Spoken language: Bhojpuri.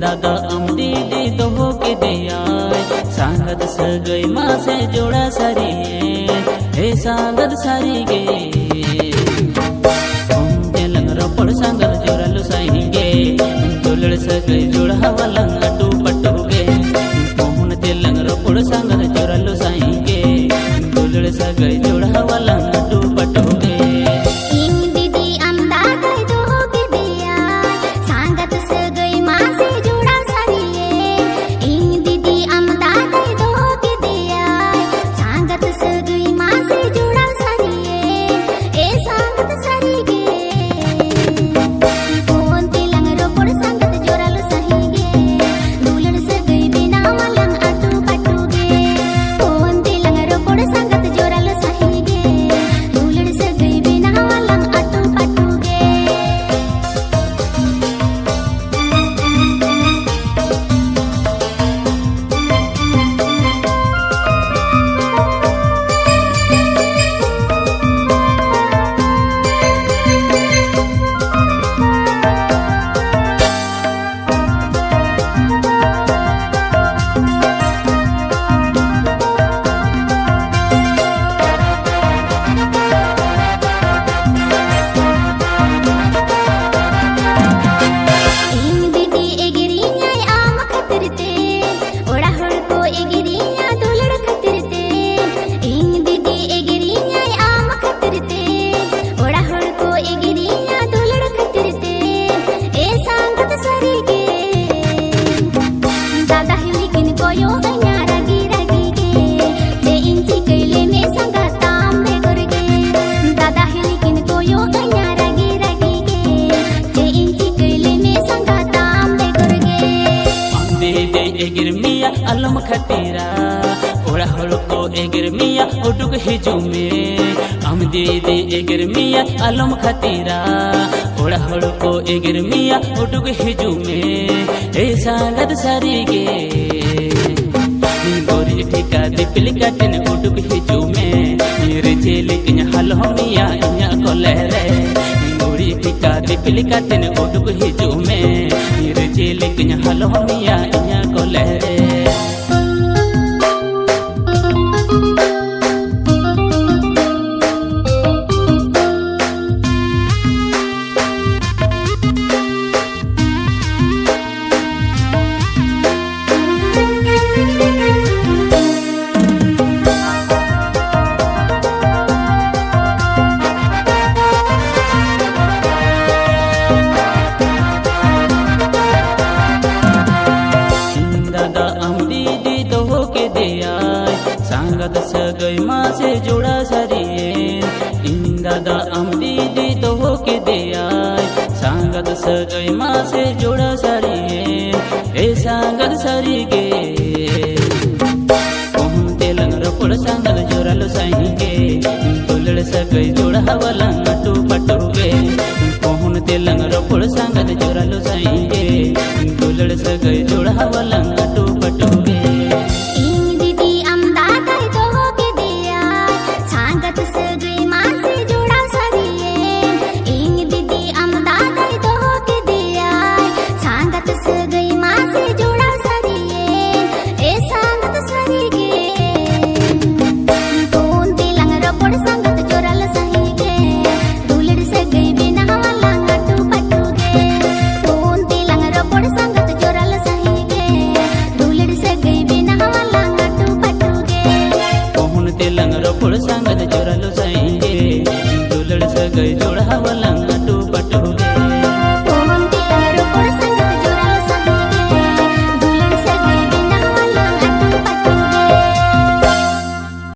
दादा दीदी दोहो के दियाय सांगत सगई मासे जोड़ा सारी हे सांगत सारी गे तेलंग रोपड़ सांगत जोरालु साइंगे दुलड़ सगई जोड़ा हवालंग अटू पट्टू गे मोहन तेलंग रोपड़ सांगत जोरालु साइंगे दुलड़ सगई जोड़ा हवालंग अटू पट्टू गे एगिरमिया अलम खतीरा ओड़ा हड़को एगिरमिया उडुक हिजुमे हम दीदी एगिरमिया अलम खतीरा ओड़ा हड़को एगिरमिया उडुक हिजुमे ए सांगत सारी गे गोरी ठिका दिपली काटन उडुक हिजुमे मेरे चेलिक हलो मिया इया कोलेरे गोरी ठिका दिपली काटन उडुक हिजुमे मेरे चेलिक हलो मिया इया कोलेरे सांगत सगई माँ से जोड़ा सारी दादा दीदी तो हो के दिया सांगत सगई माँ से जोड़ा सारी ए सांगत सारी गे तेलंग रोपड़ सांगत जोरालो साइंगे दुलड़ सगई जोड़ा हवालंग अटू पटू गे कोहन तेलंग रोपड़ सांगत जोरालो साइंगे दुलड़ सगई जोड़ा हवालंग अटू पटू गे रोपड़ सांगत जोरालो साइंगे दुलड़ सगई जोड़ा हवालंग